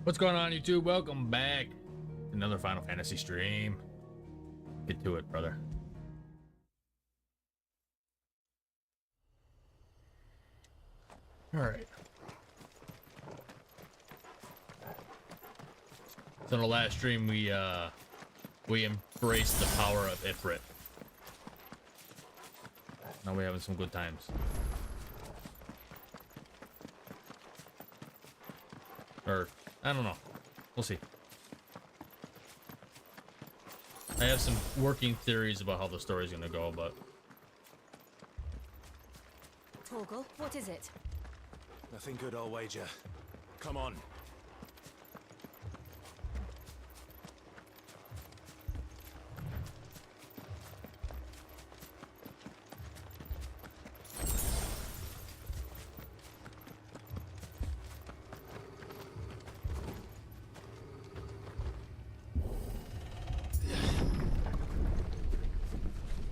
What's going on, YouTube? Welcome back. Another Final Fantasy stream. Get to it, brother. All right. So in the last stream, we embraced the power of Ifrit. Now we're having some good times. Or, I don't know. We'll see. I have some working theories about how the story's gonna go, but... Torgal, what is it? Nothing good, I'll wager. Come on.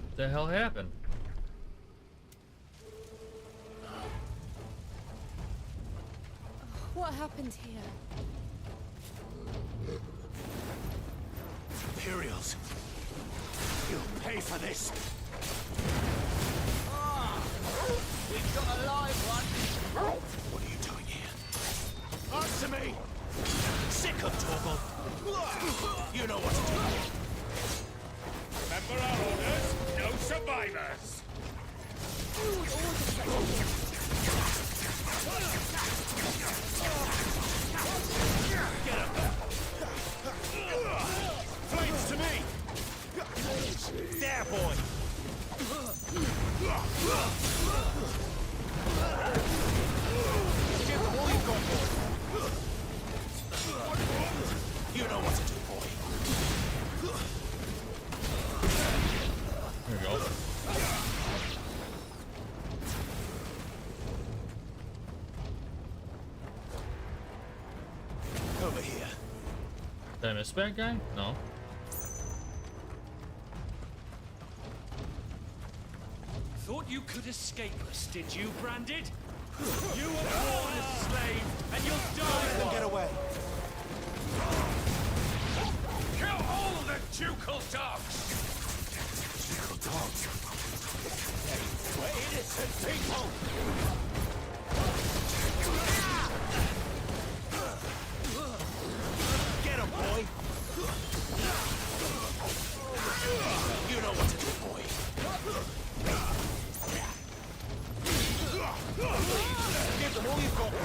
What the hell happened? What happened here? Imperials. You'll pay for this. We've got a live one. What are you doing here? Answer me! Sick of Torgal. You know what to do. Remember our orders? No survivors. Get up. Flames to me! There, boy! Give them all you've got, boy! You know what to do, boy. There we go. Over here. Did I miss a bad guy? No. Thought you could escape us, did you, Branded? You were born a slave, and you'll die Then one. get away. Kill all the ducal dogs! Little dogs. We're innocent people! Get him, boy! You know what to do, boy. Give them all you've got, boy.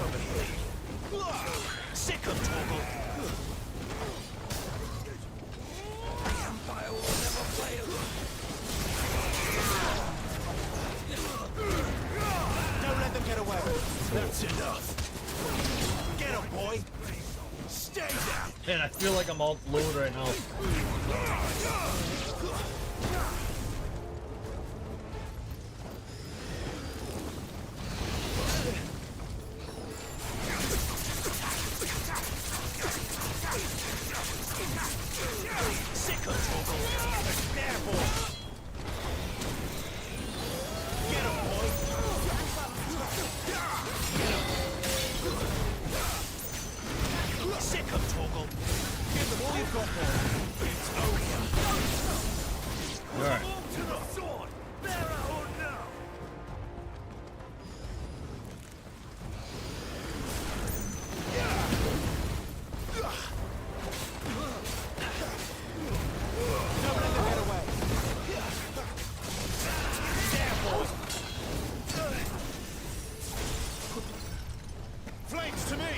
Over here. Sick of Torgal. The Empire will never fail. Don't let them get away. That's enough. Get him, boy. Stay down. Man, I feel like I'm all fluid right now. Sick of Torgal. There, boy. Get him, boy. Sick of Torgal. Give them all you've got, boy. It's over. Alright. To the sword. Bearer or no? Don't let them get away. There, boy. Flames to me.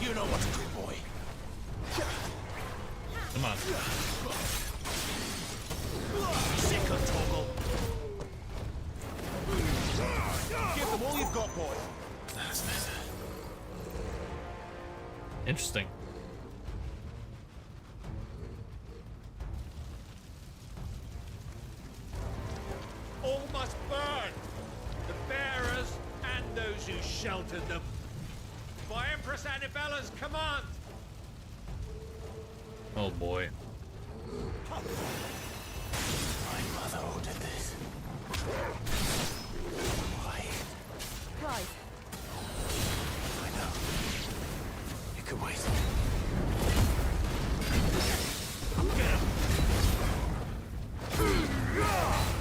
You know what to do, boy. Come on. Sick of Torgal. Give them all you've got, boy. Interesting. All must burn! The bearers and those who sheltered them. By Empress Annibella's command! Oh boy. My mother ordered this. Why? Clive, I know. You can wait. Get him!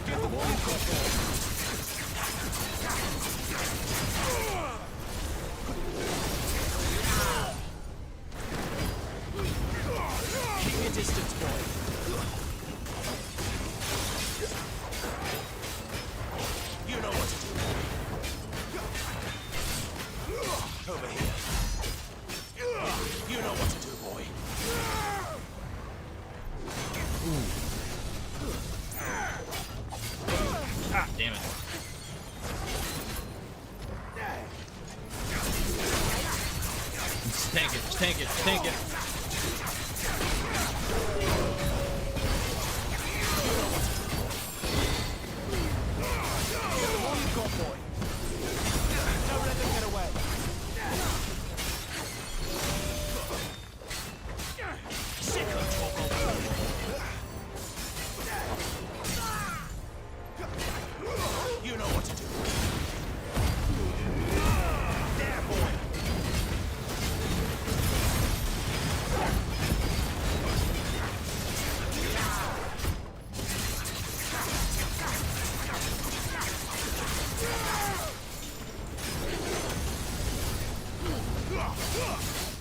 Get the one you've got there. Keep your distance, boy. You know what to do. Over here. You know what to do, boy. Ah, damn it. Just tank it, just tank it, just tank it. All you've got, boy. Don't let them get away. Sick of trouble. You know what to do. There, boy.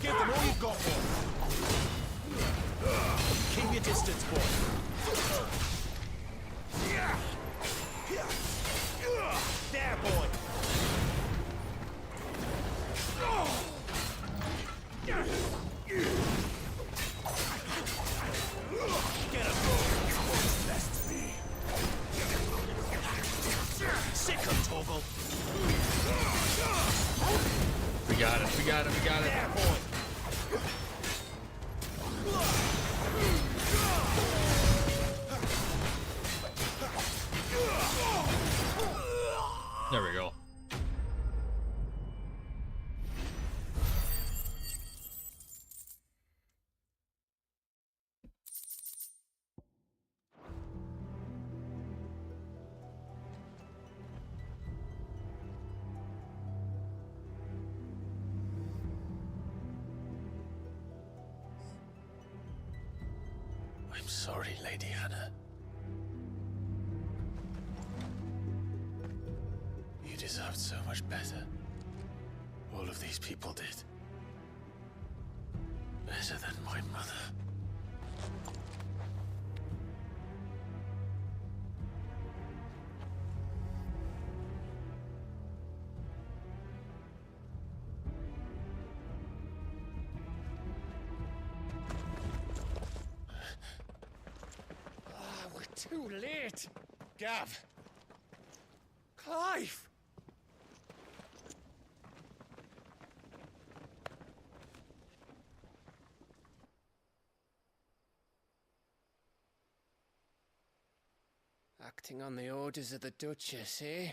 Give them all you've got, boy. Keep your distance, boy. There, boy. Get him. Best me. Sick of Toggle. We got it, we got it, we got it. There, boy. There we go. I'm sorry, Lady Hannah. You deserved so much better. All of these people did. Better than my mother. We're too late. Gav. Clive. Acting on the orders of the Duchess, eh?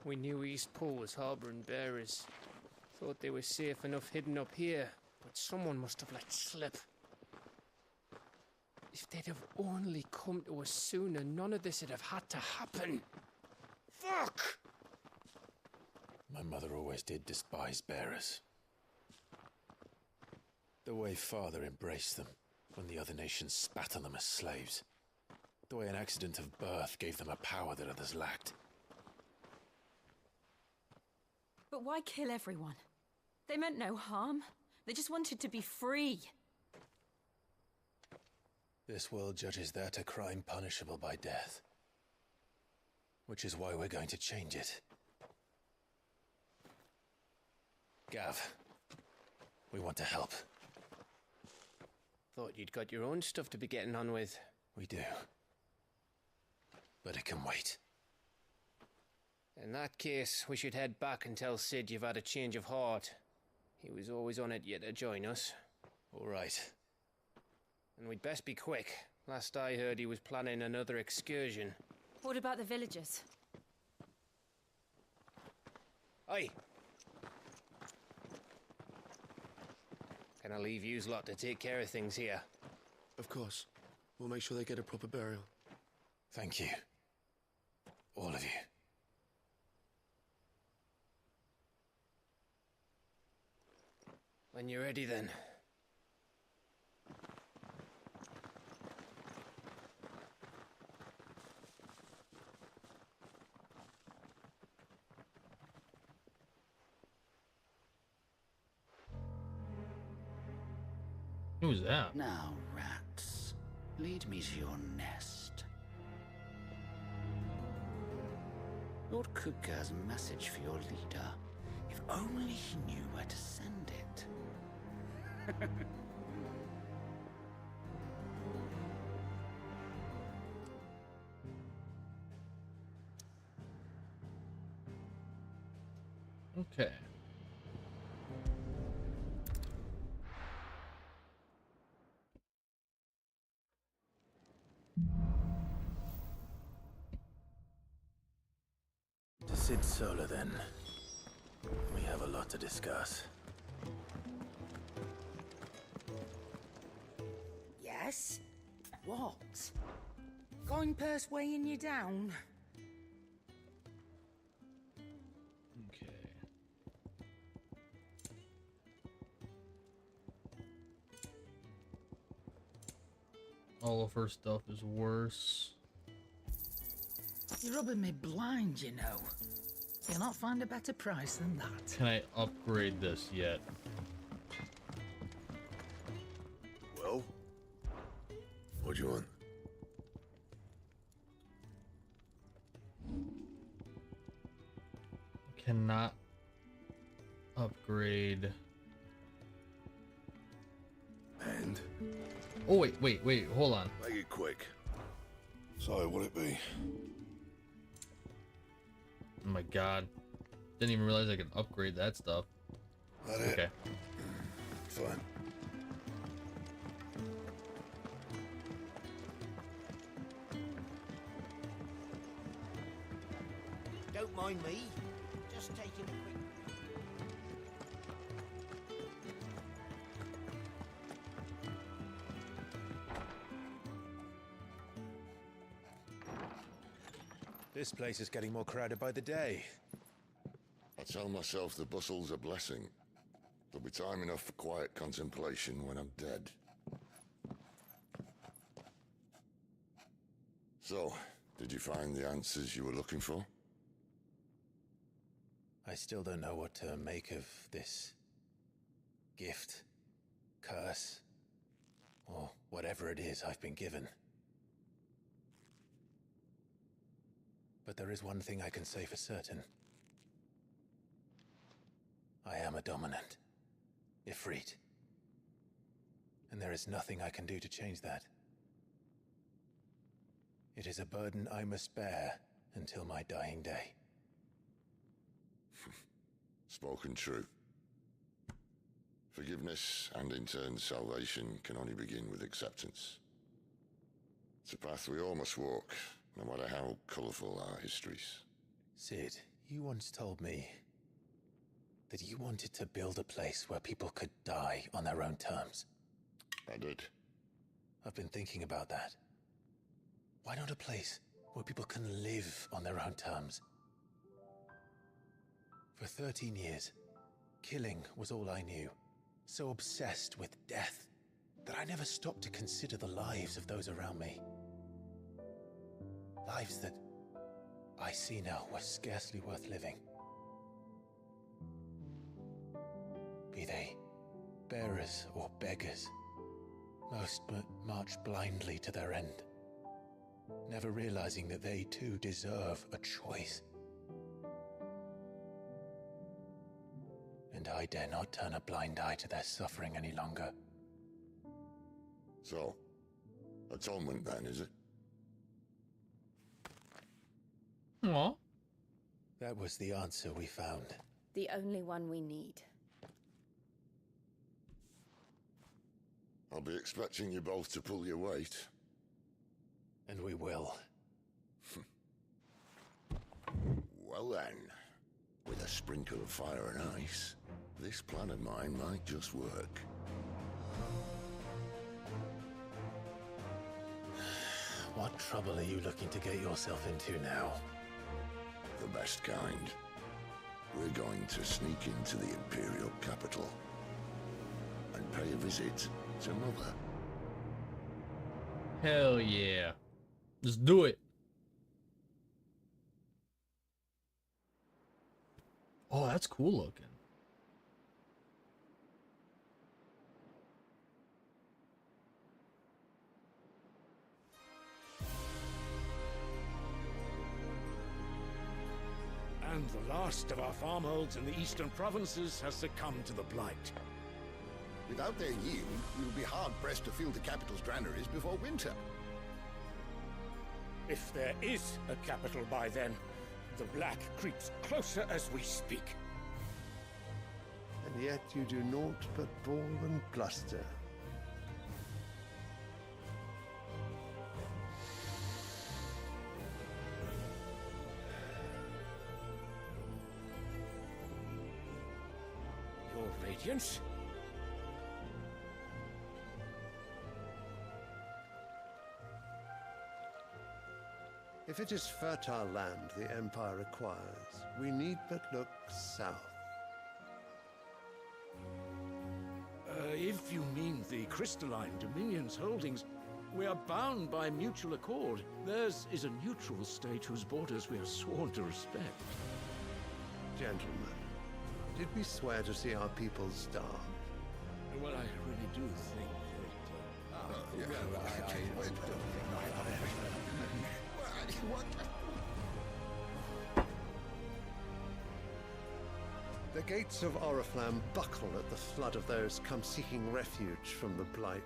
We knew East Pool was harbouring bearers. Thought they were safe enough hidden up here, but someone must have let slip. If they'd have only come to us sooner, none of this would have had to happen. Fuck! My mother always did despise bearers. The way Father embraced them when the other nations spat on them as slaves. The way an accident of birth gave them a power that others lacked. but why kill everyone? They meant no harm. They just wanted to be free. This world judges that a crime punishable by death. Which is why we're going to change it. Gav, we want to help. Thought you'd got your own stuff to be getting on with. We do. But it can wait. In that case, we should head back and tell Sid you've had a change of heart. He was always on it yet to join us. All right. And we'd best be quick. Last I heard, he was planning another excursion. What about the villagers? Aye. Can I leave yous lot to take care of things here? Of course. We'll make sure they get a proper burial. Thank you. All of you. When you're ready, then. Who's that? Now, rats, lead me to your nest. Lord Kupka's message for your leader. If only he knew where to send it. Okay. To Sid Solar, then. We have a lot to discuss. Yes? What? Going purse weighing you down? Okay. All of her stuff is worse. You're rubbing me blind, you know. You'll not find a better price than that. Can I upgrade this yet? Well? What do you want? Cannot upgrade. And? Oh, wait, hold on. Make it quick. So, what'd it be? Oh my god. Didn't even realize I could upgrade that stuff. That it? Okay. Fine. Don't mind me. Just taking a quick... This place is getting more crowded by the day. I tell myself the bustle's a blessing. There'll be time enough for quiet contemplation when I'm dead. So, did you find the answers you were looking for? I still don't know what to make of this gift, curse, or whatever it is I've been given. But there is one thing I can say for certain. I am a dominant, Ifrit. And there is nothing I can do to change that. It is a burden I must bear until my dying day. Spoken true. Forgiveness and in turn salvation can only begin with acceptance. It's a path we all must walk, no matter how colourful our histories. Sid, you once told me that you wanted to build a place where people could die on their own terms. I did. I've been thinking about that. Why not a place where people can live on their own terms? For 13 years, killing was all I knew. So obsessed with death that I never stopped to consider the lives of those around me. Lives that I see now were scarcely worth living. Be they bearers or beggars, most march blindly to their end, never realizing that they too deserve a choice. And I dare not turn a blind eye to their suffering any longer. So, atonement then, is it? Aw. That was the answer we found. The only one we need. I'll be expecting you both to pull your weight. And we will. Well then, with a sprinkle of fire and ice, this plan of mine might just work. What trouble are you looking to get yourself into now? The best kind. We're going to sneak into the Imperial capital and pay a visit to Mother. Hell yeah. Let's do it. Oh, that's cool looking. And the last of our farmholds in the eastern provinces has succumbed to the blight. Without their yield, we will be hard-pressed to fill the capital's granaries before winter. If there is a capital by then, the black creeps closer as we speak. And yet you do naught but bawl and bluster. Your Radiance? If it is fertile land the Empire acquires, we need but look south. If you mean the crystalline Dominion's holdings, we are bound by mutual accord. Theirs is a neutral state whose borders we are sworn to respect. Gentlemen, did we swear to see our people starve? Well, I really do think The gates of Oriflamme buckle at the flood of those come seeking refuge from the blight.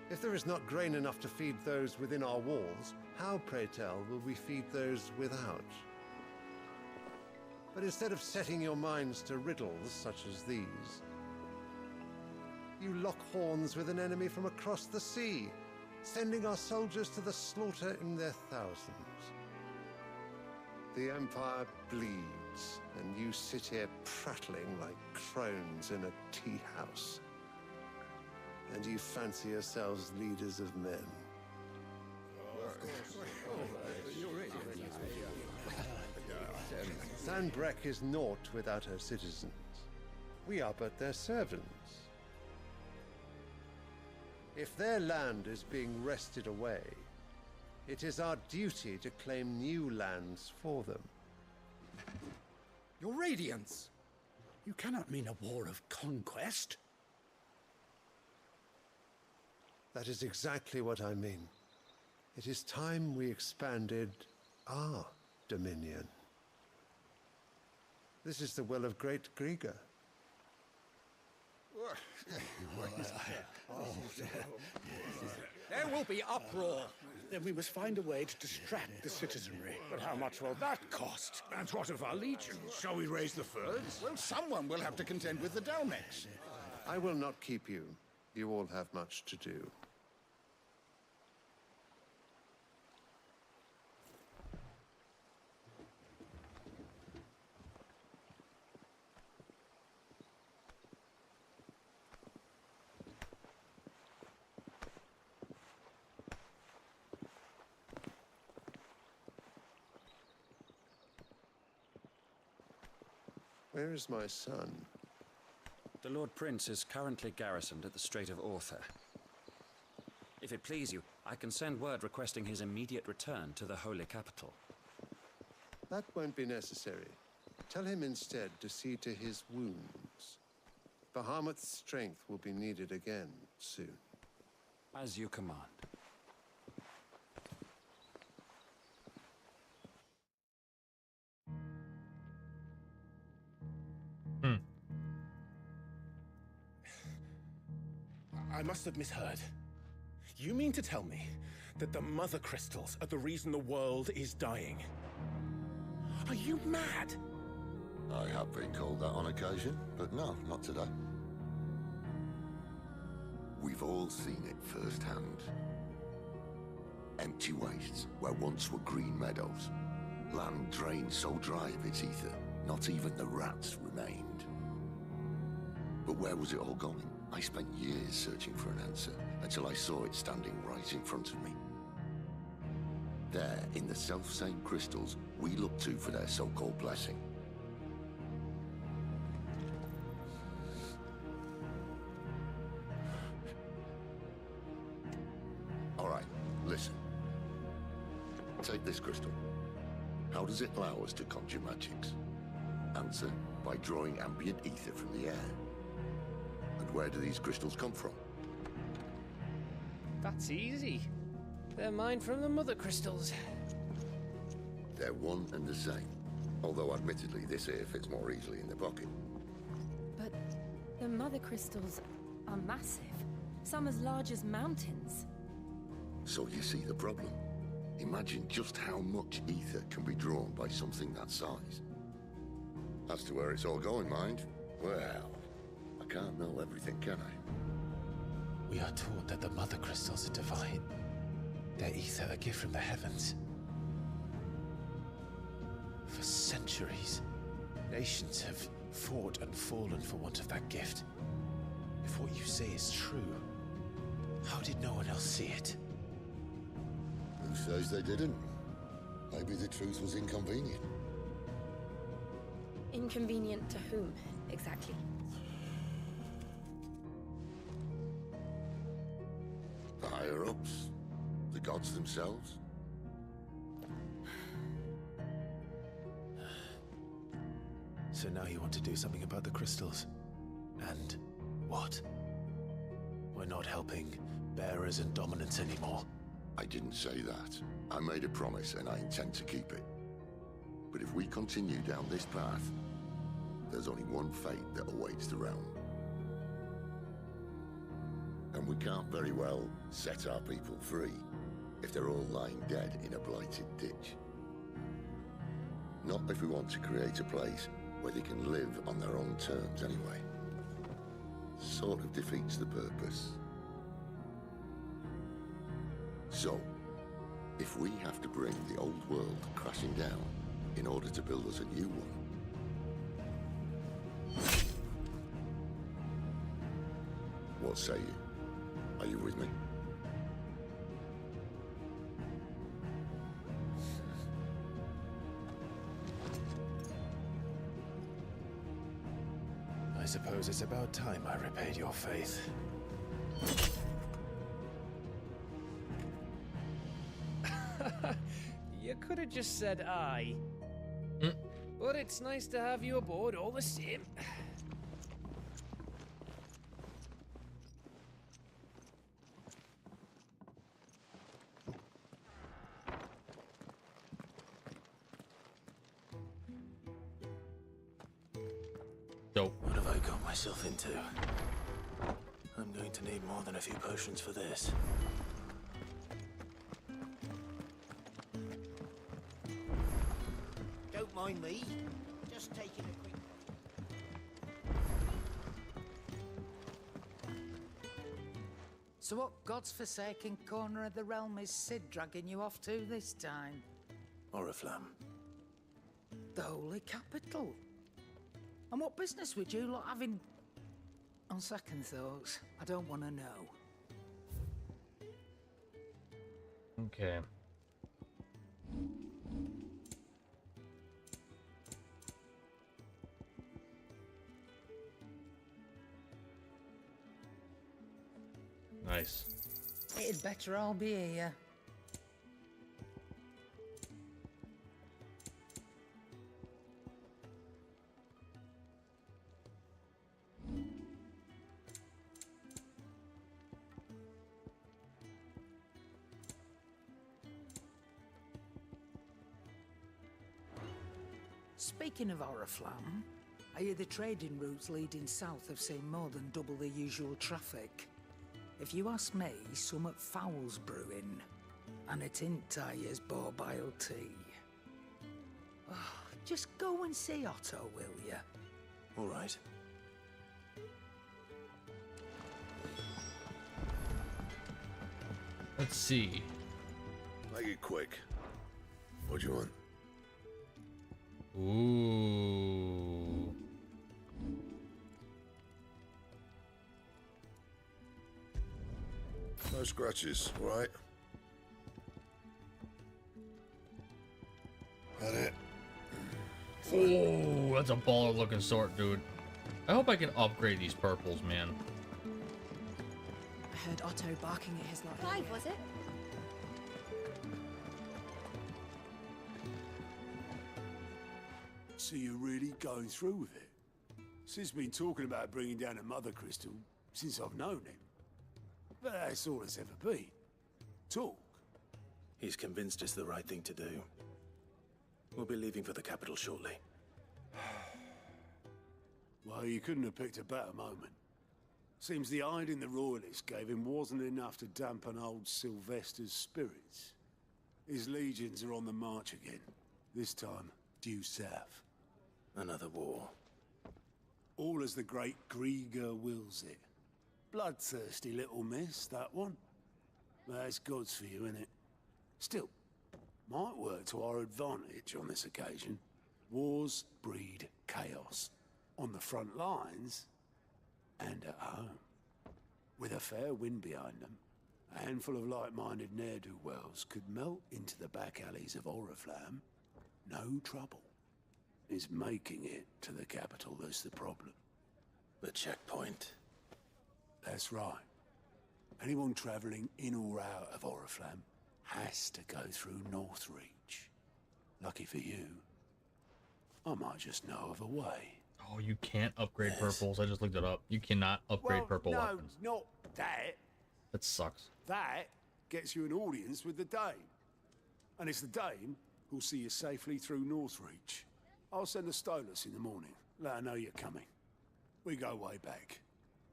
If there is not grain enough to feed those within our walls, how, pray tell, will we feed those without? But instead of setting your minds to riddles such as these, you lock horns with an enemy from across the sea, sending our soldiers to the slaughter in their thousands. The Empire bleeds, and you sit here prattling like crones in a tea house. And you fancy yourselves leaders of men. Sandbreck is naught without her citizens. We are but their servants. If their land is being wrested away, it is our duty to claim new lands for them. Your Radiance! You cannot mean a war of conquest. That is exactly what I mean. It is time we expanded our dominion. This is the will of great Grieger. There will be uproar. Then we must find a way to distract the citizenry. But how much will that cost? And what of our legions? Shall we raise the furs? Well, someone will have to contend with the Dalmex. I will not keep you. You all have much to do. Where is my son? The Lord Prince is currently garrisoned at the Strait of Author. If it please you, I can send word requesting his immediate return to the Holy Capital. That won't be necessary. Tell him instead to see to his wounds. Bahamut's strength will be needed again soon. As you command. I must have misheard. You mean to tell me that the Mother Crystals are the reason the world is dying? Are you mad? I have been called that on occasion, but no, not today. We've all seen it firsthand. Empty wastes where once were green meadows. Land drained so dry of its ether, not even the rats remained. But where was it all going? I spent years searching for an answer, until I saw it standing right in front of me. There, in the self-same crystals we look to for their so-called blessing. All right, listen. Take this crystal. How does it allow us to conjure magics? Answer, by drawing ambient ether from the air. And where do these crystals come from? That's easy. They're mine from the mother crystals. They're one and the same. Although admittedly this here fits more easily in the pocket. But the mother crystals are massive. Some as large as mountains. So you see the problem. Imagine just how much ether can be drawn by something that size. As to where it's all going, mind, well, I can't know everything, can I? We are taught that the mother crystals are divine. Their ether a gift from the heavens. For centuries, nations have fought and fallen for want of that gift. If what you say is true, how did no one else see it? Who says they didn't? Maybe the truth was inconvenient. Inconvenient to whom, exactly? The higher-ups? The gods themselves? So now you want to do something about the crystals? And what? We're not helping bearers and dominants anymore. I didn't say that. I made a promise and I intend to keep it. But if we continue down this path, there's only one fate that awaits the realm. And we can't very well set our people free if they're all lying dead in a blighted ditch. Not if we want to create a place where they can live on their own terms anyway. Sort of defeats the purpose. So, if we have to bring the old world crashing down in order to build us a new one, what say you? Are you with me? I suppose it's about time I repaid your faith. You could have just said aye. But it's nice to have you aboard all the same. Dope. What have I got myself into? I'm going to need more than a few potions for this. Don't mind me. Just taking a quick... So what God's forsaken corner of the realm is Sid dragging you off to this time? Oriflamme. The Holy Capital. And what business would you lot have in... On second thoughts, I don't want to know. Okay. Nice. It'd better all be here. Speaking of Oriflamme, I hear the trading routes leading south have seen more than double the usual traffic. If you ask me, summat foul's brewing, and it ain't Tyre's borbile tea. Oh, just go and see Otto, will ya? All right. Let's see. Make it quick. What do you want? Ooh. No scratches, all right? that's a baller looking sword, dude. I hope I can upgrade these purples, man. I heard Otto barking at his lot. Clive, was it? So you're really going through with it? Sid's been talking about bringing down a mother crystal since I've known him. But that's all it's ever been. Talk. He's convinced it's the right thing to do. We'll be leaving for the capital shortly. Well, you couldn't have picked a better moment. Seems the hiding the royalists gave him wasn't enough to dampen old Sylvester's spirits. His legions are on the march again. This time, due south. Another war. All as the great Grieger wills it. Bloodthirsty little miss, that one. That's God's for you, innit? Still, might work to our advantage on this occasion. Wars breed chaos. On the front lines, and at home. With a fair wind behind them, a handful of like-minded ne'er-do-wells could melt into the back alleys of Oriflamme. No trouble. It's making it to the capital that's the problem. The checkpoint. That's right. Anyone travelling in or out of Oriflamme has to go through Northreach. Lucky for you, I might just know of a way. Oh, you can't upgrade purples. I just looked it up. You cannot upgrade purple weapons. No, not that. That sucks. That gets you an audience with the Dame. And it's the Dame who'll see you safely through Northreach. I'll send a Stolas in the morning. Let her know you're coming. We go way back.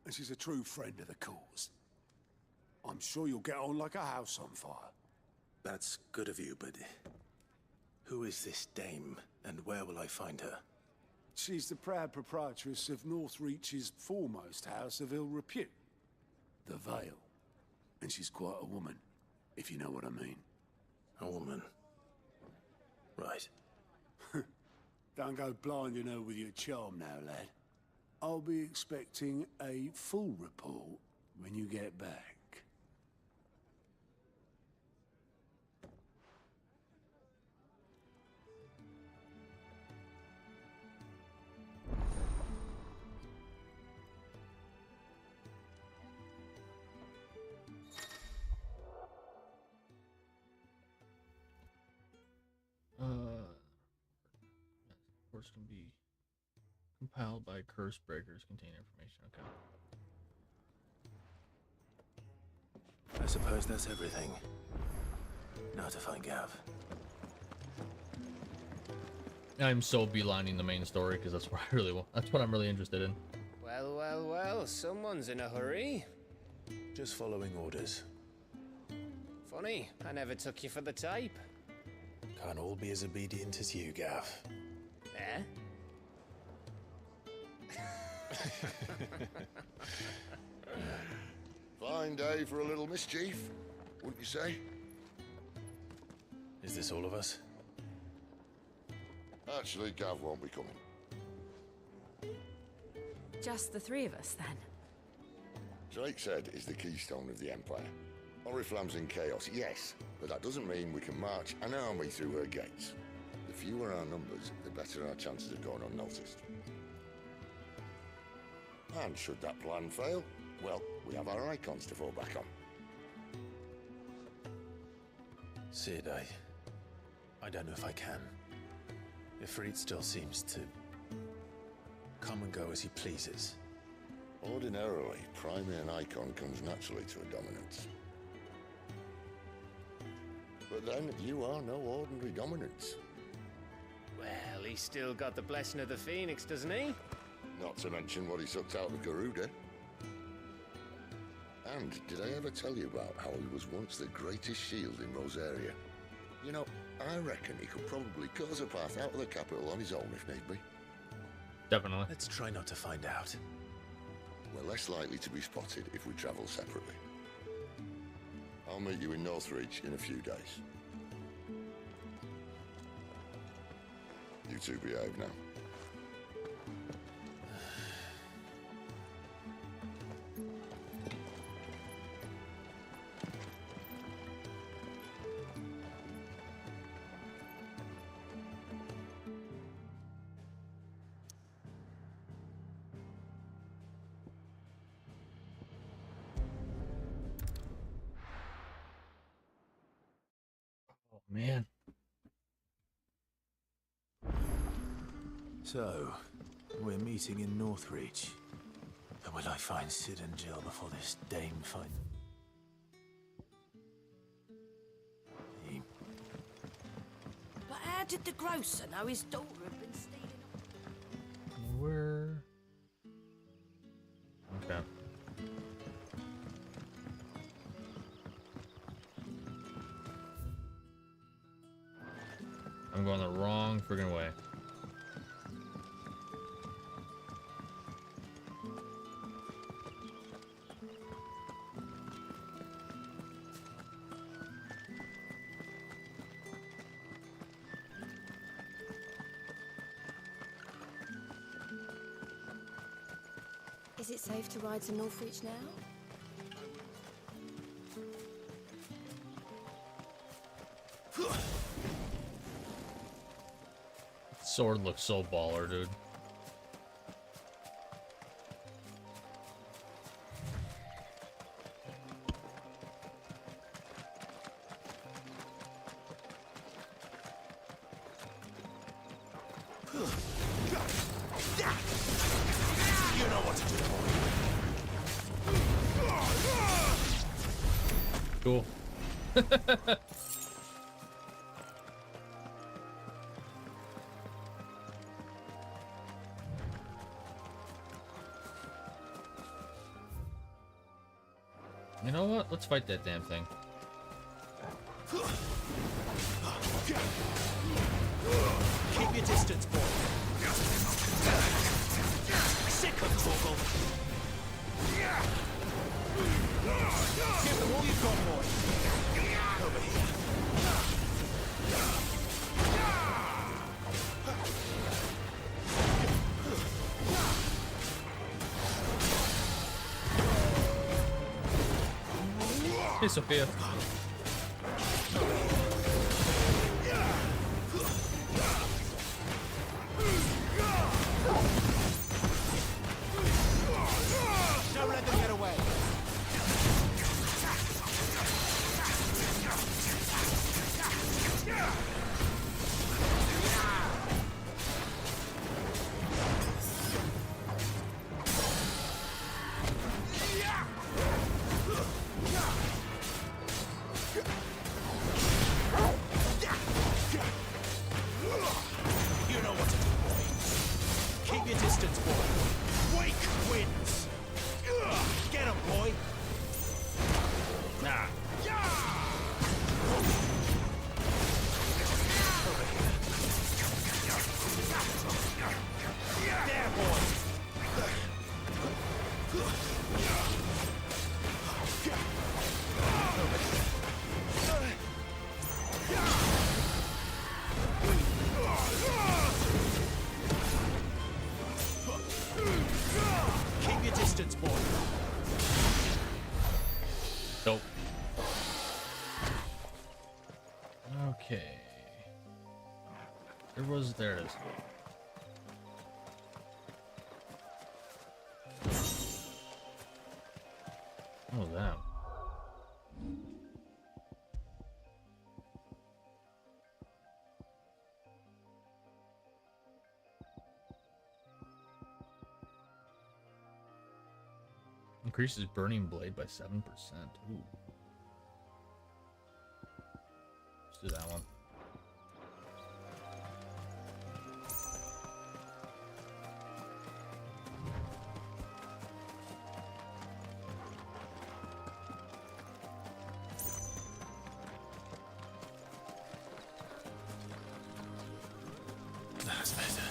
And she's a true friend of the cause. I'm sure you'll get on like a house on fire. That's good of you, but who is this dame, and where will I find her? She's the proud proprietress of Northreach's foremost house of ill repute, the Vale. And she's quite a woman, if you know what I mean. A woman. Right. Don't go blinding her with your charm now, lad. I'll be expecting a full report when you get back. Reports can be compiled by curse breakers, contain information. Okay. I suppose that's everything. Now to find Gav. I'm so beelining the main story because that's what I really want. That's what I'm really interested in. Well, well, well, someone's in a hurry. Just following orders. Funny, I never took you for the type. Can't all be as obedient as you, Gav. Eh? Fine day for a little mischief, wouldn't you say? Is this all of us? Actually, Gav won't be coming. Just the three of us, then? Drake said is the keystone of the Empire. Oriflamme's in chaos, yes, but that doesn't mean we can march an army through her gates. The fewer our numbers, the better our chances of going unnoticed. And should that plan fail, well, we have our icons to fall back on. Sid, I don't know if I can. Ifrit still seems to come and go as he pleases. Ordinarily, priming an icon comes naturally to a dominance. But then, you are no ordinary dominance. Well, he's still got the blessing of the Phoenix, doesn't he? Not to mention what he sucked out of Garuda. And did I ever tell you about how he was once the greatest shield in Rosaria? You know, I reckon he could probably cause a path out of the capital on his own if need be. Definitely. Let's try not to find out. We're less likely to be spotted if we travel separately. I'll meet you in Northreach in a few days. You two behave now. man. So, we're meeting in Northreach. And will I find Sid and Jill before this dame finds... But how did the grocer know his daughter had been stealing? Where? Okay. I'm going the wrong friggin' way. Is it safe to ride to Northreach now? Sword looks so baller, dude. You know what to do. Cool. You know what? Let's fight that damn thing. Keep your distance, boy. Sick of trouble. Give them all you've got, boy. Over here. Hey, Sophia. Don't let them get away. You know what to do, boy. Keep your distance, boy. Wake wins. Get him, boy. Nah. There, boy. Keep your distance, boy. Nope. Okay. There it is. What was that? Increases burning blade by 7%. Ooh. Let's do that one. That's better.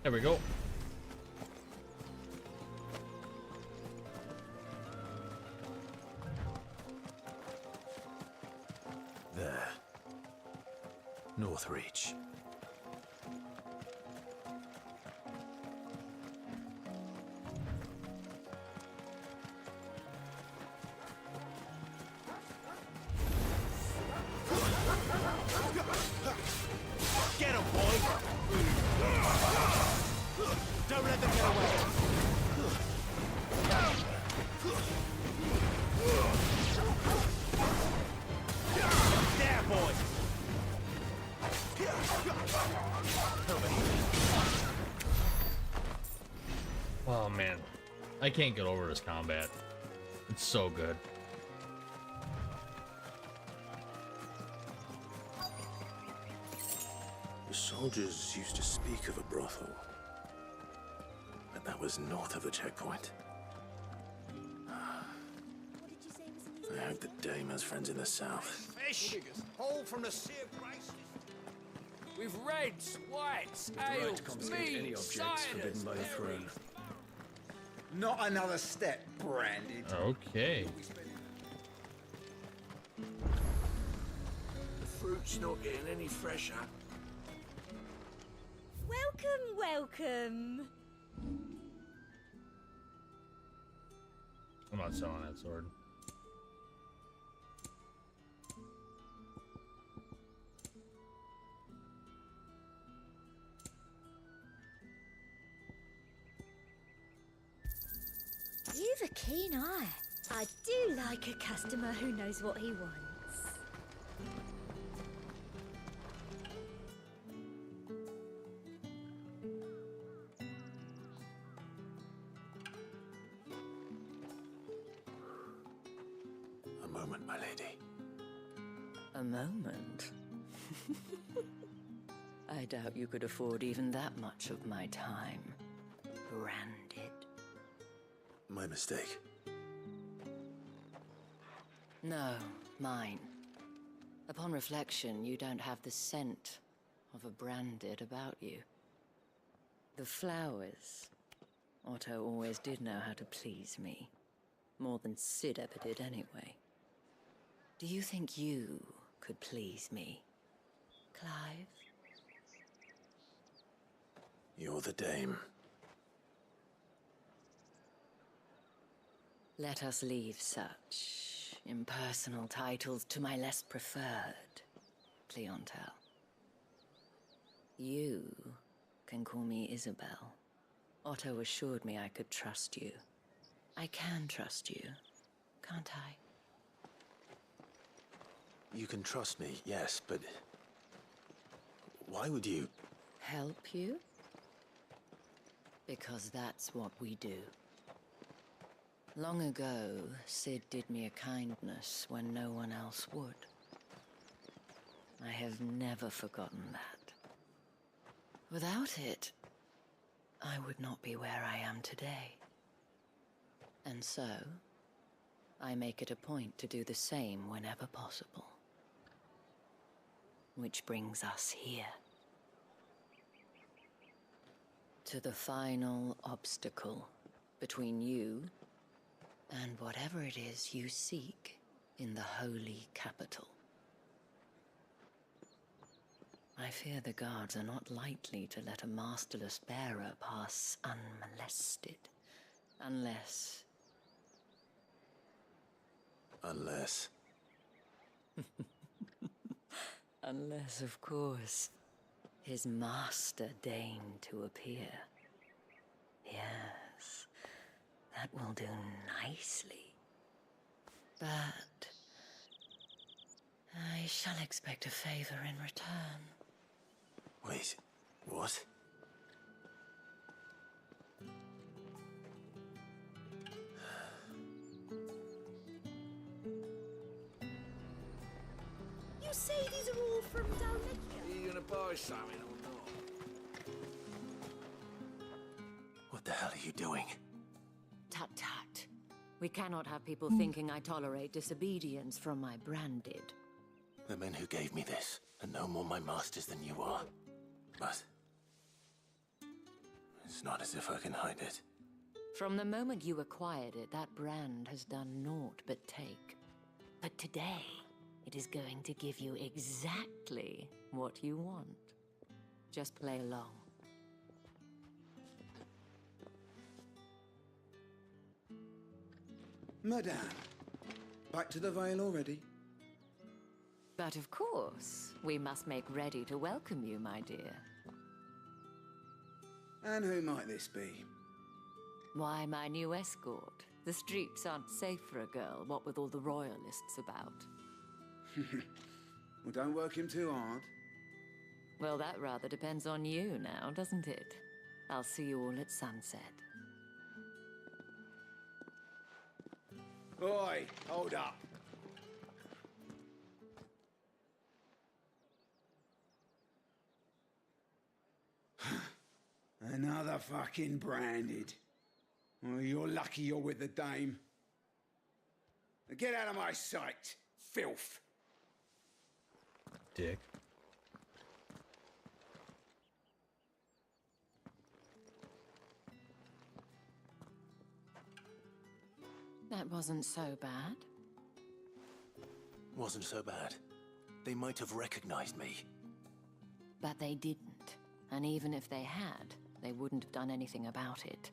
There we go. There. Northreach. Get him, boy! Don't let them get away! There, boy! Oh man, I can't get over this combat. It's so good. The soldiers used to speak of a brothel, but that was north of the checkpoint. I hope the dame has friends in the south. Fish! Haul from the Sea of Grace. With reds, whites, ales, mead, ciders, by the throne. Not another step, branded. Okay. The fruit's not getting any fresher. Welcome, welcome. I'm not selling that sword. You've a keen eye. I do like a customer who knows what he wants. A moment, my lady. A moment? I doubt you could afford even that much of my time. Branded. My mistake. No, mine. Upon reflection, you don't have the scent of a branded about you. The flowers. Otto always did know how to please me. More than Sid ever did anyway. Do you think you could please me, Clive? You're the dame. Let us leave such impersonal titles to my less preferred clientele. You can call me Isabel. Otto assured me I could trust you. I can trust you, can't I? You can trust me, yes, but why would you? Help you? Because that's what we do. Long ago, Sid did me a kindness when no one else would. I have never forgotten that. Without it, I would not be where I am today. And so, I make it a point to do the same whenever possible. Which brings us here. To the final obstacle between you and whatever it is you seek in the holy capital. I fear the guards are not likely to let a masterless bearer pass unmolested, unless... Unless... Unless, of course, his master deigned to appear. Yes, that will do nicely. But I shall expect a favor in return. Wait, what? You say these are all from down here? Are you gonna buy something or not? What the hell are you doing? Tut tut. We cannot have people thinking I tolerate disobedience from my branded. The men who gave me this are no more my masters than you are. But It's not as if I can hide it. From the moment you acquired it, that brand has done naught but take. But today, it is going to give you exactly what you want. Just play along. Madame, back to the Vale already? But of course, we must make ready to welcome you, my dear. And who might this be? Why, my new escort. The streets aren't safe for a girl, what with all the royalists about. Well, don't work him too hard. Well, that rather depends on you now, doesn't it? I'll see you all at sunset. Oi, hold up. Another fucking branded. Well, you're lucky you're with the dame. Now get out of my sight, filth. Dick. That wasn't so bad. Wasn't so bad. They might have recognized me. But they didn't. And even if they had, they wouldn't have done anything about it.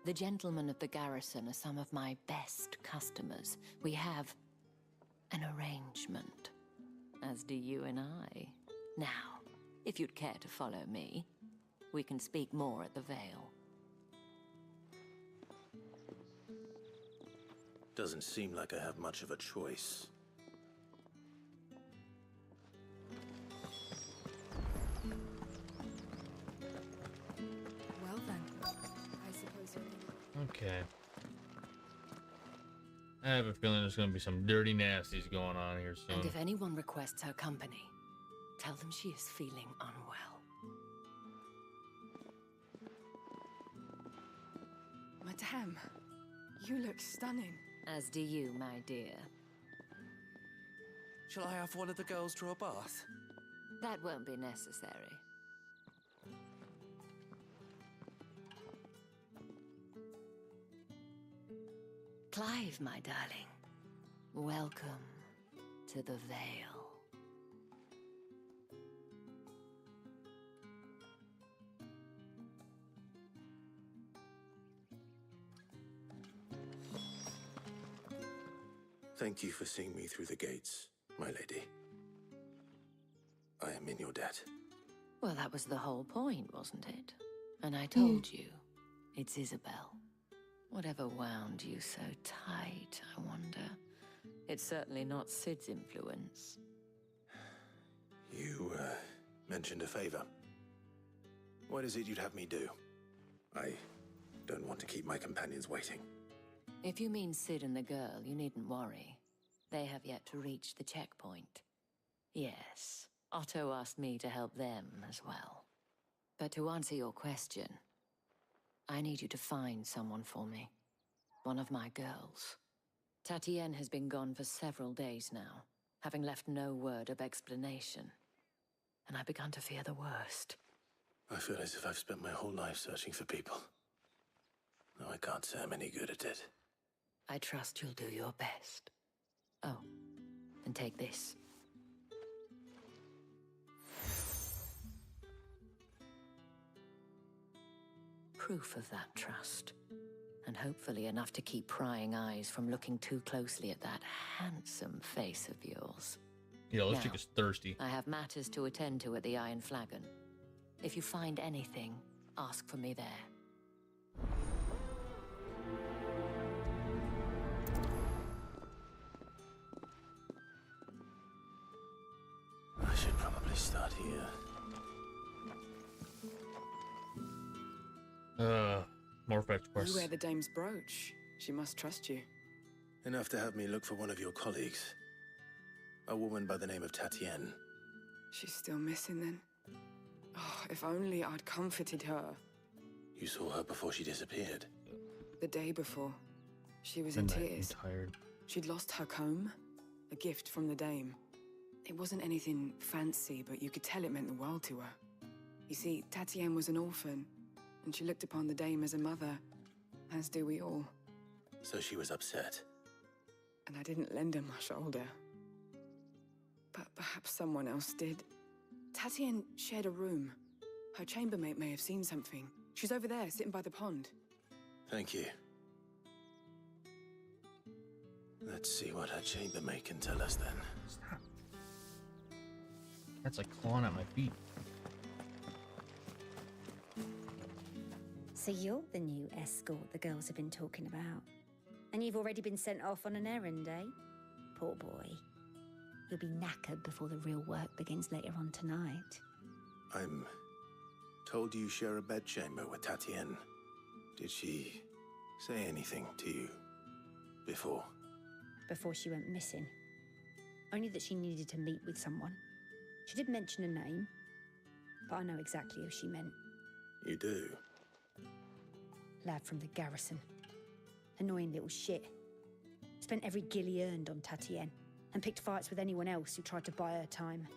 The gentlemen of the garrison are some of my best customers. We have an arrangement, as do you and I. Now, if you'd care to follow me, we can speak more at the Vale. Doesn't seem like I have much of a choice. Well then, I suppose you're... Okay. I have a feeling there's gonna be some dirty nasties going on here soon. And if anyone requests her company, tell them she is feeling unwell. Madame, you look stunning. As do you, my dear. Shall I have one of the girls draw a bath? That won't be necessary. Clive, my darling. Welcome to the Vale. Thank you for seeing me through the gates, my lady. I am in your debt. Well, that was the whole point, wasn't it? And I told you, it's Isabel. Whatever wound you so tight, I wonder. It's certainly not Sid's influence. You, mentioned a favor. What is it you'd have me do? I don't want to keep my companions waiting. If you mean Sid and the girl, you needn't worry. They have yet to reach the checkpoint. Yes, Otto asked me to help them as well. But to answer your question, I need you to find someone for me. One of my girls. Tatienne has been gone for several days now, having left no word of explanation. And I've begun to fear the worst. I feel as if I've spent my whole life searching for people. No, I can't say I'm any good at it. I trust you'll do your best. Oh, and take this. Proof of that trust. And hopefully enough to keep prying eyes from looking too closely at that handsome face of yours. Yeah, this Now, chick is thirsty. I have matters to attend to at the Iron Flagon. If you find anything, ask for me there. I should probably start here. More fetch quests. You wear the dame's brooch. She must trust you. Enough to have me look for one of your colleagues. A woman by the name of Tatienne. She's still missing then? Oh, if only I'd comforted her. You saw her before she disappeared. The day before. She was in tears. Tired. She'd lost her comb. A gift from the dame. It wasn't anything fancy, but you could tell it meant the world to her. You see, Tatienne was an orphan. and she looked upon the dame as a mother, as do we all. So she was upset. And I didn't lend her my shoulder. But perhaps someone else did. Tatienne shared a room. Her chambermaid may have seen something. She's over there, sitting by the pond. Thank you. Let's see what her chambermaid can tell us then. Stop. That's like clawing at my feet. So you're the new escort the girls have been talking about. And you've already been sent off on an errand, eh? Poor boy. You'll be knackered before the real work begins later on tonight. I'm told you share a bedchamber with Tatienne. Did she say anything to you before? Before she went missing. Only that she needed to meet with someone. She did mention a name, but I know exactly who she meant. You do? Lad from the garrison. Annoying little shit. Spent every guil he earned on Tatienne, and picked fights with anyone else who tried to buy her time.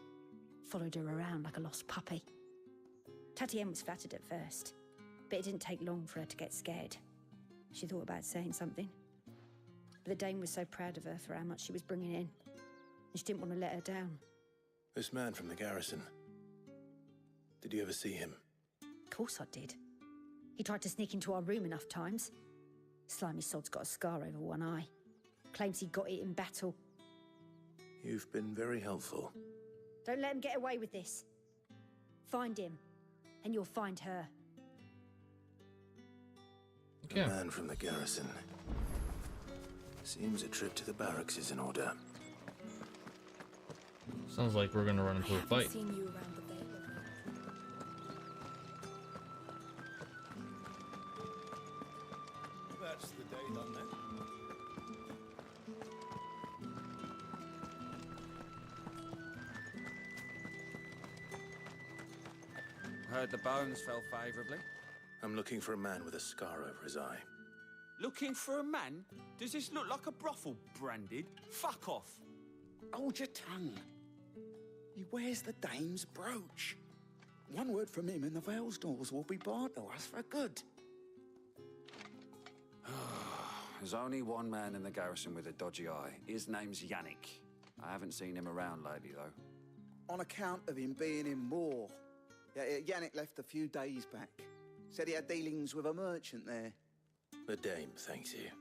Followed her around like a lost puppy. Tatienne was flattered at first, but it didn't take long for her to get scared. She thought about saying something. But the dame was so proud of her for how much she was bringing in, and she didn't want to let her down. This man from the garrison. Did you ever see him? Of course I did. He tried to sneak into our room enough times. Slimy sod's got a scar over one eye. Claims he got it in battle. You've been very helpful. Don't let him get away with this. Find him, and you'll find her. A man from the garrison. Seems a trip to the barracks is in order. Sounds like we're gonna run into a fight. Seen you around the Vale. That's the day done then. Heard the bones fell favourably. I'm looking for a man with a scar over his eye. Looking for a man? Does this look like a brothel, Branded? Fuck off! Hold your tongue. He wears the dame's brooch. One word from him and the Vale's doors will be barred to us for good. There's only one man in the garrison with a dodgy eye. His name's Yannick. I haven't seen him around lately, though. On account of him being in Moor. Yannick left a few days back. Said he had dealings with a merchant there. The dame thanks you.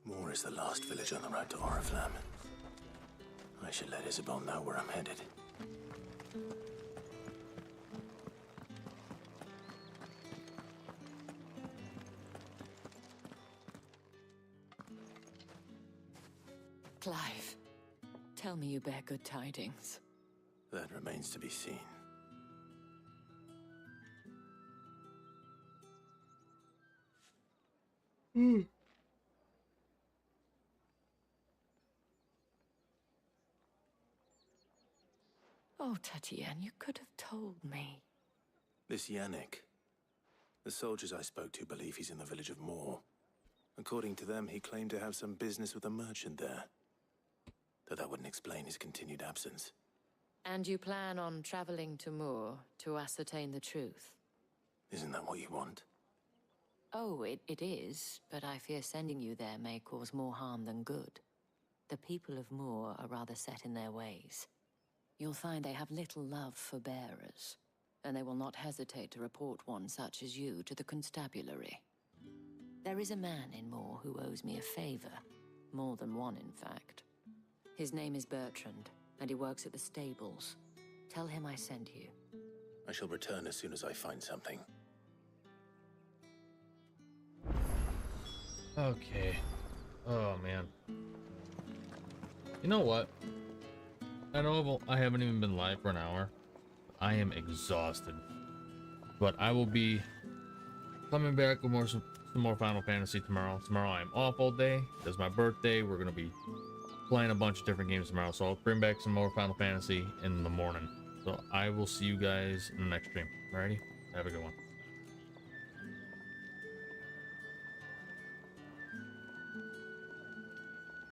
Moor is the last village on the road to Oriflamme. I should let Isabel know where I'm headed. Clive, tell me you bear good tidings. That remains to be seen. Oh, Tatienne, you could have told me. This Yannick. The soldiers I spoke to believe he's in the village of Moor. According to them, he claimed to have some business with a merchant there. Though that wouldn't explain his continued absence. And you plan on traveling to Moor to ascertain the truth? Isn't that what you want? Oh, it is, but I fear sending you there may cause more harm than good. The people of Moor are rather set in their ways. You'll find they have little love for bearers, and they will not hesitate to report one such as you to the constabulary. There is a man in Moor who owes me a favor. More than one, in fact. His name is Bertrand, and he works at the stables. Tell him I sent you. I shall return as soon as I find something. Okay. Oh, man. You know what? I know I haven't even been live for an hour. I am exhausted. But I will be coming back with some more Final Fantasy tomorrow. Tomorrow I'm off all day. It's my birthday. We're going to be playing a bunch of different games tomorrow. So I'll bring back some more Final Fantasy in the morning. So I will see you guys in the next stream. Alrighty? Have a good one.